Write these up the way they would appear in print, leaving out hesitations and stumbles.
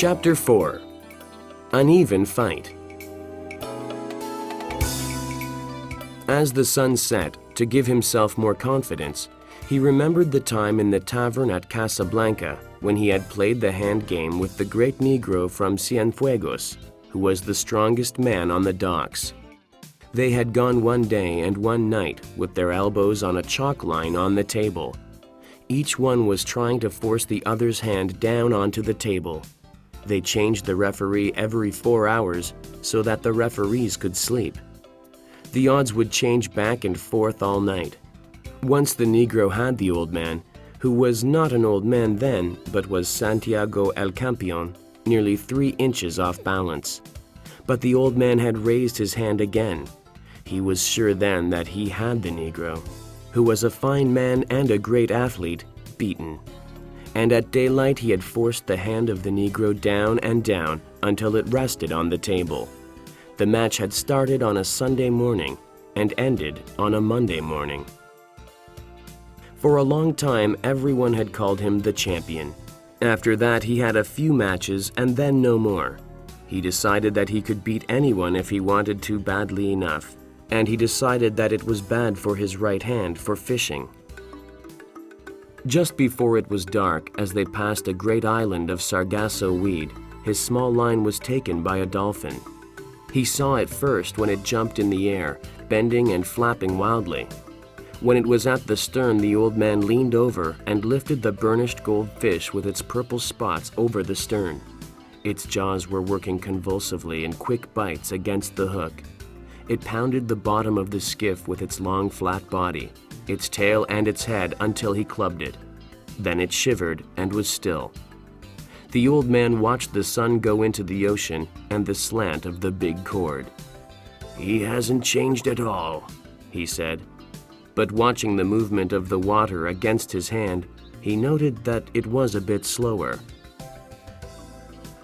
Chapter 4. Uneven Fight. As the sun set, to give himself more confidence, he remembered the time in the tavern at Casablanca when he had played the hand game with the great negro from Cienfuegos, who was the strongest man on the docks. They had gone one day and one night with their elbows on a chalk line on the table. Each one was trying to force the other's hand down onto the table. They changed the referee every 4 hours so that the referees could sleep. The odds would change back and forth all night. Once the negro had the old man, who was not an old man then, but was Santiago El Campeon, nearly 3 inches off balance. But the old man had raised his hand again. He was sure then that he had the negro, who was a fine man and a great athlete, beaten. And at daylight he had forced the hand of the negro down and down until it rested on the table. The match had started on a Sunday morning and ended on a Monday morning. For a long time, everyone had called him the champion. After that, he had a few matches and then no more. He decided that he could beat anyone if he wanted to badly enough, and he decided that it was bad for his right hand for fishing. Just before it was dark, as they passed a great island of sargasso weed, his small line was taken by a dolphin. He saw it first when it jumped in the air, bending and flapping wildly. When it was at the stern, the old man leaned over and lifted the burnished gold fish with its purple spots over the stern. Its jaws were working convulsively in quick bites against the hook. It pounded the bottom of the skiff with its long, flat body, its tail and its head until he clubbed it. Then it shivered and was still. The old man watched the sun go into the ocean and the slant of the big cord. "He hasn't changed at all," he said. But watching the movement of the water against his hand, he noted that it was a bit slower.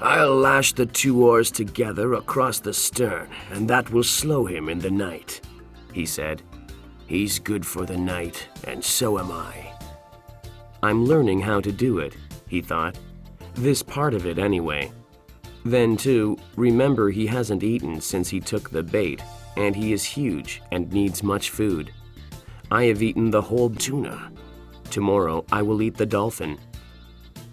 "I'll lash the 2 oars together across the stern, and that will slow him in the night," he said. "He's good for the night, and so am I." "I'm learning how to do it," he thought. "This part of it anyway. Then too, remember he hasn't eaten since he took the bait, and he is huge and needs much food. I have eaten the whole tuna. Tomorrow I will eat the dolphin."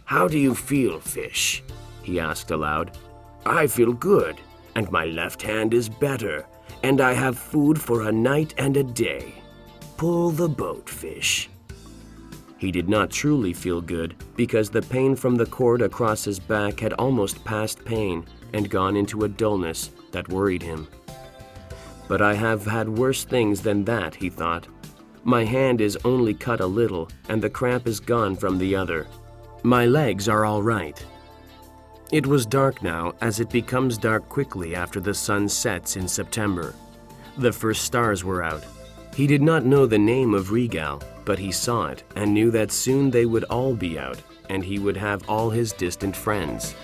"How do you feel, fish?" he asked aloud. "I feel good, and my left hand is better, and I have food for a night and a day. Pull the boat, fish." He did not truly feel good because the pain from the cord across his back had almost passed pain and gone into a dullness that worried him. "But I have had worse things than that," he thought. "My hand is only cut a little, and the cramp is gone from the other. My legs are all right." It was dark now, as it becomes dark quickly after the sun sets in September. The first stars were out. He did not know the name of Regal, but he saw it and knew that soon they would all be out, and he would have all his distant friends.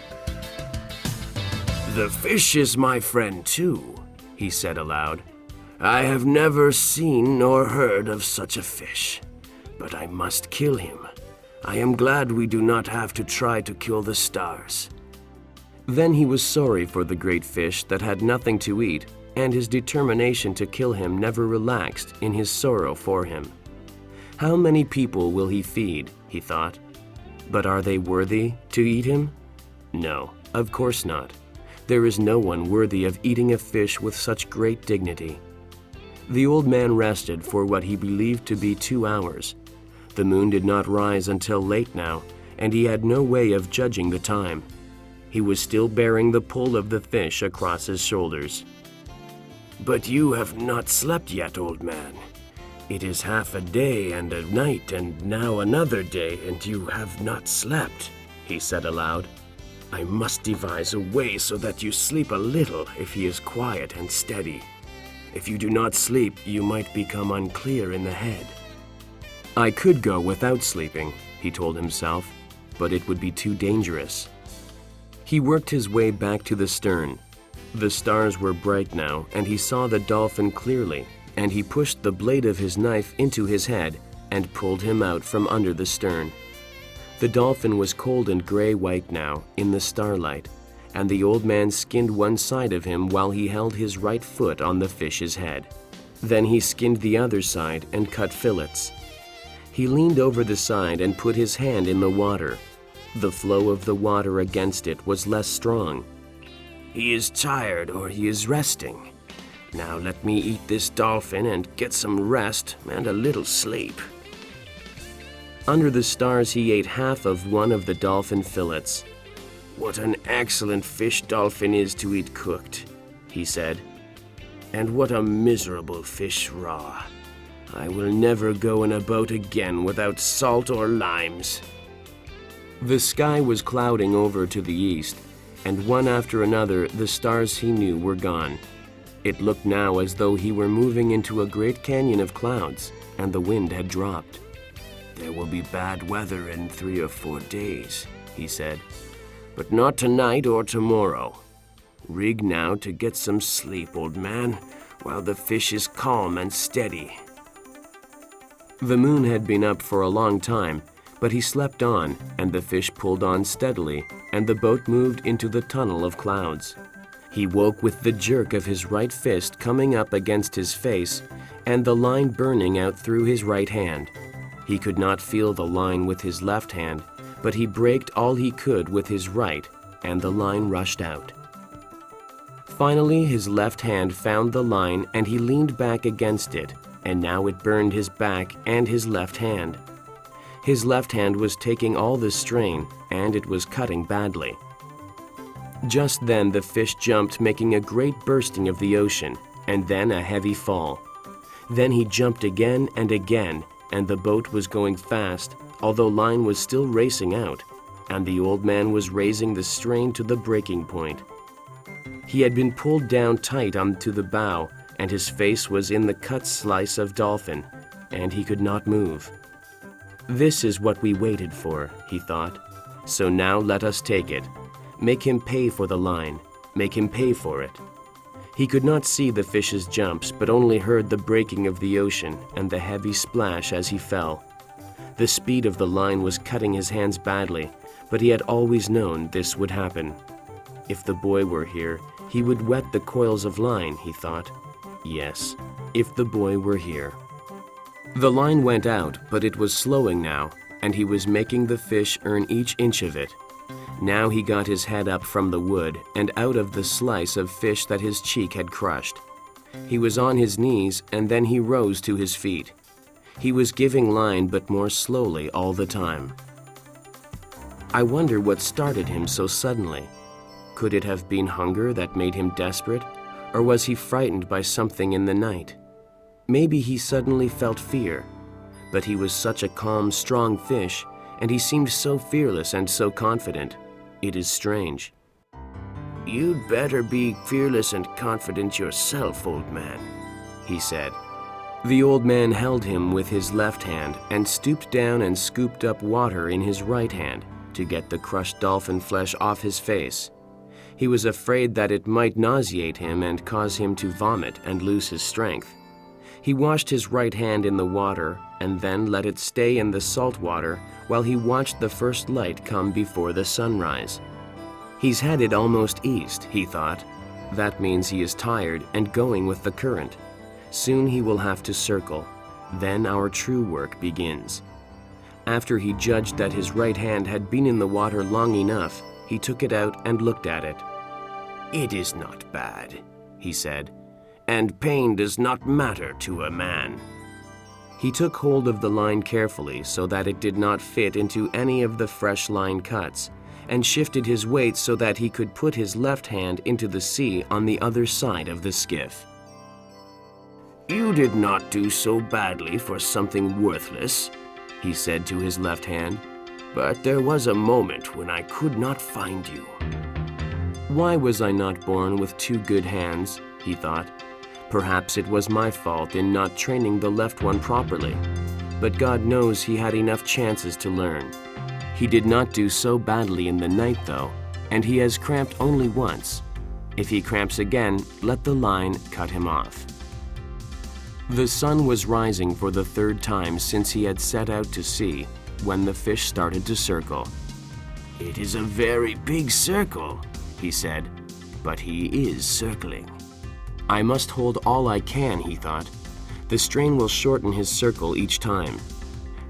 "The fish is my friend too," he said aloud. "I have never seen nor heard of such a fish, but I must kill him. I am glad we do not have to try to kill the stars." Then he was sorry for the great fish that had nothing to eat, and his determination to kill him never relaxed in his sorrow for him. How many people will he feed, he thought. But are they worthy to eat him? No, of course not. There is no one worthy of eating a fish with such great dignity. The old man rested for what he believed to be 2 hours. The moon did not rise until late now, and he had no way of judging the time. He was still bearing the pull of the fish across his shoulders. "But you have not slept yet, old man. It is half a day and a night, and now another day, and you have not slept," he said aloud. "I must devise a way so that you sleep a little if he is quiet and steady. If you do not sleep, you might become unclear in the head." "I could go without sleeping," he told himself, "but it would be too dangerous." He worked his way back to the stern. The stars were bright now, and he saw the dolphin clearly, and he pushed the blade of his knife into his head and pulled him out from under the stern. The dolphin was cold and gray-white now in the starlight, and the old man skinned one side of him while he held his right foot on the fish's head. Then he skinned the other side and cut fillets. He leaned over the side and put his hand in the water. The flow of the water against it was less strong. "He is tired or he is resting. Now let me eat this dolphin and get some rest and a little sleep." Under the stars he ate half of one of the dolphin fillets. "What an excellent fish dolphin is to eat cooked," he said. "And what a miserable fish raw. I will never go in a boat again without salt or limes." The sky was clouding over to the east, and one after another the stars he knew were gone. It looked now as though he were moving into a great canyon of clouds, and the wind had dropped. "There will be bad weather in 3 or 4 days," he said, "but not tonight or tomorrow. Rig now to get some sleep, old man, while the fish is calm and steady." The moon had been up for a long time, but he slept on, and the fish pulled on steadily, and the boat moved into the tunnel of clouds. He woke with the jerk of his right fist coming up against his face, and the line burning out through his right hand. He could not feel the line with his left hand, but he braked all he could with his right, and the line rushed out. Finally, his left hand found the line, and he leaned back against it, and now it burned his back and his left hand. His left hand was taking all the strain, and it was cutting badly. Just then the fish jumped, making a great bursting of the ocean, and then a heavy fall. Then he jumped again and again, and the boat was going fast, although line was still racing out, and the old man was raising the strain to the breaking point. He had been pulled down tight onto the bow, and his face was in the cut slice of dolphin, and he could not move. "This is what we waited for," he thought. "So now let us take it. Make him pay for the line. Make him pay for it." He could not see the fish's jumps, but only heard the breaking of the ocean and the heavy splash as he fell. The speed of the line was cutting his hands badly, but he had always known this would happen. If the boy were here, he would wet the coils of line, he thought. Yes, if the boy were here. The line went out, but it was slowing now, and he was making the fish earn each inch of it. Now he got his head up from the wood and out of the slice of fish that his cheek had crushed. He was on his knees, and then he rose to his feet. He was giving line, but more slowly all the time. I wonder what started him so suddenly. Could it have been hunger that made him desperate, or was he frightened by something in the night? Maybe he suddenly felt fear, but he was such a calm, strong fish, and he seemed so fearless and so confident. It is strange. "You'd better be fearless and confident yourself, old man," he said. The old man held him with his left hand and stooped down and scooped up water in his right hand to get the crushed dolphin flesh off his face. He was afraid that it might nauseate him and cause him to vomit and lose his strength. He washed his right hand in the water and then let it stay in the salt water while he watched the first light come before the sunrise. He's headed almost east, he thought. That means he is tired and going with the current. Soon he will have to circle. Then our true work begins. After he judged that his right hand had been in the water long enough, he took it out and looked at it. "It is not bad," he said, "and pain does not matter to a man." He took hold of the line carefully so that it did not fit into any of the fresh line cuts, and shifted his weight so that he could put his left hand into the sea on the other side of the skiff. "You did not do so badly for something worthless," he said to his left hand, "but there was a moment when I could not find you." Why was I not born with 2 good hands, he thought. Perhaps it was my fault in not training the left one properly, but God knows he had enough chances to learn. He did not do so badly in the night though, and he has cramped only once. If he cramps again, let the line cut him off. The sun was rising for the 3rd time since he had set out to sea, when the fish started to circle. "It is a very big circle," he said, "but he is circling." I must hold all I can, he thought. The strain will shorten his circle each time.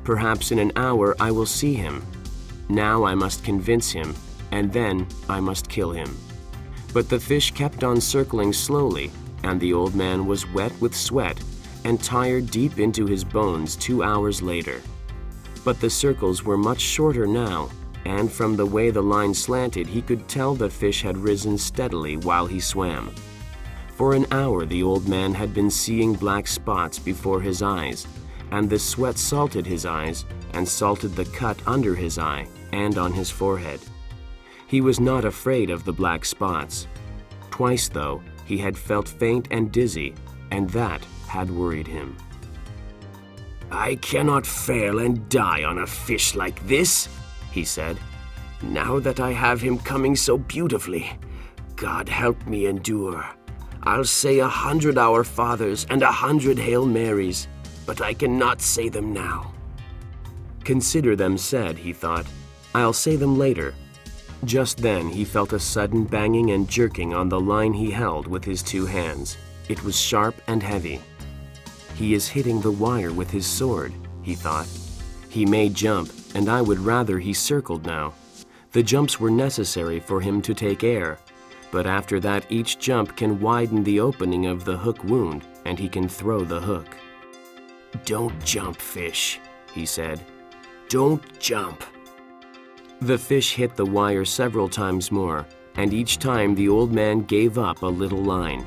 Perhaps in an hour I will see him. Now I must convince him, and then I must kill him. But the fish kept on circling slowly, and the old man was wet with sweat and tired deep into his bones 2 hours later. But the circles were much shorter now, and from the way the line slanted, he could tell the fish had risen steadily while he swam. For an hour the old man had been seeing black spots before his eyes, and the sweat salted his eyes and salted the cut under his eye and on his forehead. He was not afraid of the black spots. Twice, though, he had felt faint and dizzy, and that had worried him. "I cannot fail and die on a fish like this," he said. "Now that I have him coming so beautifully, God help me endure. I'll say 100 Our Fathers and 100 Hail Marys, but I cannot say them now." Consider them said, he thought. I'll say them later. Just then he felt a sudden banging and jerking on the line he held with his 2 hands. It was sharp and heavy. He is hitting the wire with his sword, he thought. He may jump, and I would rather he circled now. The jumps were necessary for him to take air, but after that each jump can widen the opening of the hook wound, and he can throw the hook. "Don't jump, fish," he said. "Don't jump." The fish hit the wire several times more, and each time the old man gave up a little line.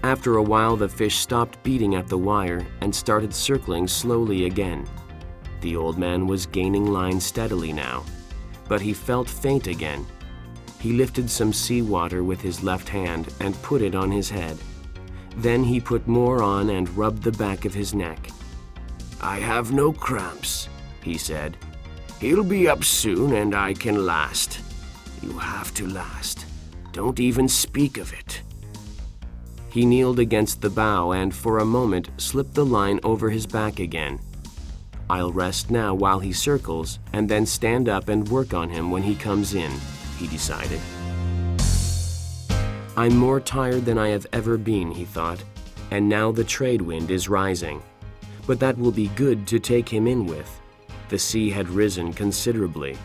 After a while the fish stopped beating at the wire and started circling slowly again. The old man was gaining line steadily now, but he felt faint again. He lifted some seawater with his left hand and put it on his head. Then he put more on and rubbed the back of his neck. "I have no cramps," he said. "He'll be up soon and I can last. You have to last. Don't even speak of it." He kneeled against the bow and for a moment slipped the line over his back again. "I'll rest now while he circles and then stand up and work on him when he comes in," he decided. "I'm more tired than I have ever been," he thought, "and now the trade wind is rising. But that will be good to take him in with." The sea had risen considerably,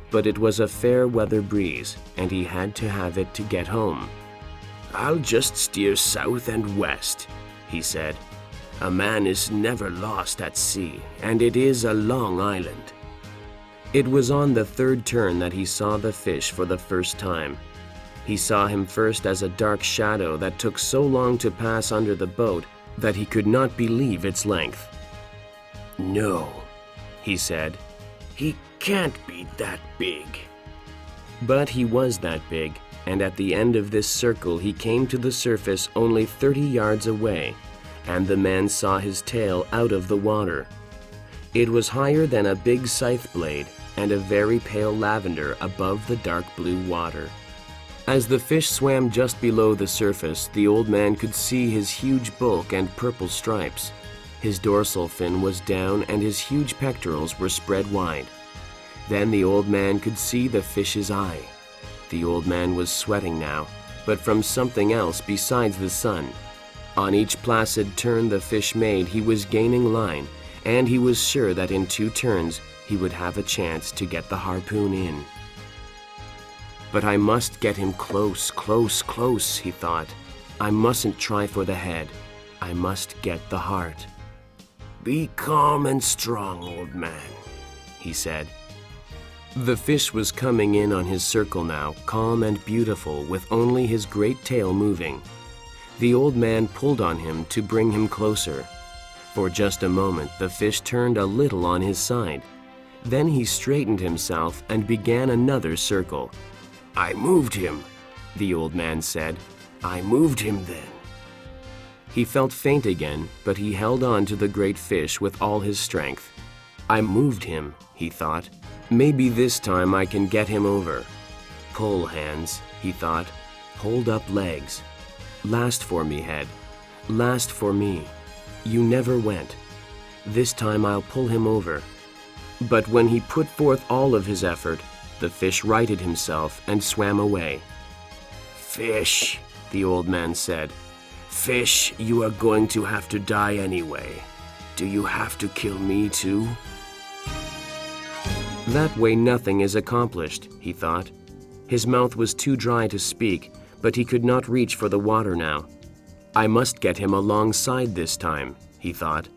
but it was a fair weather breeze, and he had to have it to get home. "I'll just steer south and west," he said. "A man is never lost at sea, and it is a long island." It was on the 3rd turn that he saw the fish for the first time. He saw him first as a dark shadow that took so long to pass under the boat that he could not believe its length. "No," he said, "he can't be that big." But he was that big, and at the end of this circle he came to the surface only 30 yards away, and the man saw his tail out of the water. It was higher than a big scythe blade, and a very pale lavender above the dark blue water. As the fish swam just below the surface, the old man could see his huge bulk and purple stripes. His dorsal fin was down and his huge pectorals were spread wide. Then the old man could see the fish's eye. The old man was sweating now, but from something else besides the sun. On each placid turn the fish made, he was gaining line, and he was sure that in 2 turns he would have a chance to get the harpoon in. "But I must get him close, close, close," he thought. "I mustn't try for the head. I must get the heart." "Be calm and strong, old man," he said. The fish was coming in on his circle now, calm and beautiful, with only his great tail moving. The old man pulled on him to bring him closer. For just a moment, the fish turned a little on his side. Then he straightened himself and began another circle. "I moved him," the old man said. "I moved him then." He felt faint again, but he held on to the great fish with all his strength. "I moved him," he thought. "Maybe this time I can get him over." "Pull, hands," he thought. "Hold up legs. Last for me, head. Last for me. You never went. This time I'll pull him over." But when he put forth all of his effort, the fish righted himself and swam away. "Fish," the old man said, "fish, you are going to have to die anyway. Do you have to kill me too?" That way nothing is accomplished, he thought. His mouth was too dry to speak, but he could not reach for the water now. I must get him alongside this time, he thought.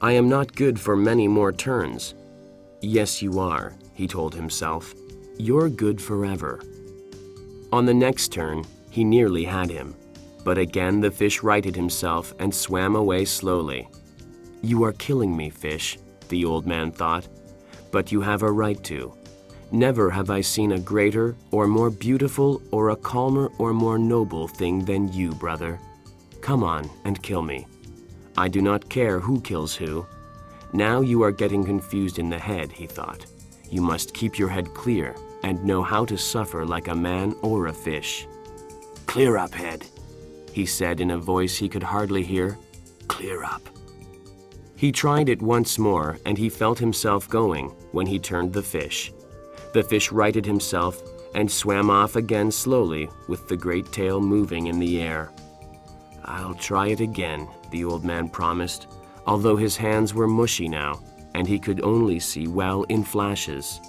I am not good for many more turns. Yes, you are, he told himself. You're good forever. On the next turn, he nearly had him, but again the fish righted himself and swam away slowly. You are killing me, fish, the old man thought, but you have a right to. Never have I seen a greater or more beautiful or a calmer or more noble thing than you, brother. Come on and kill me. I do not care who kills who. Now you are getting confused in the head, he thought. You must keep your head clear and know how to suffer like a man or a fish. Clear up, head, he said in a voice he could hardly hear. Clear up. He tried it once more, and he felt himself going when he turned the fish. The fish righted himself and swam off again slowly with the great tail moving in the air. I'll try it again, the old man promised, although his hands were mushy now, and he could only see well in flashes.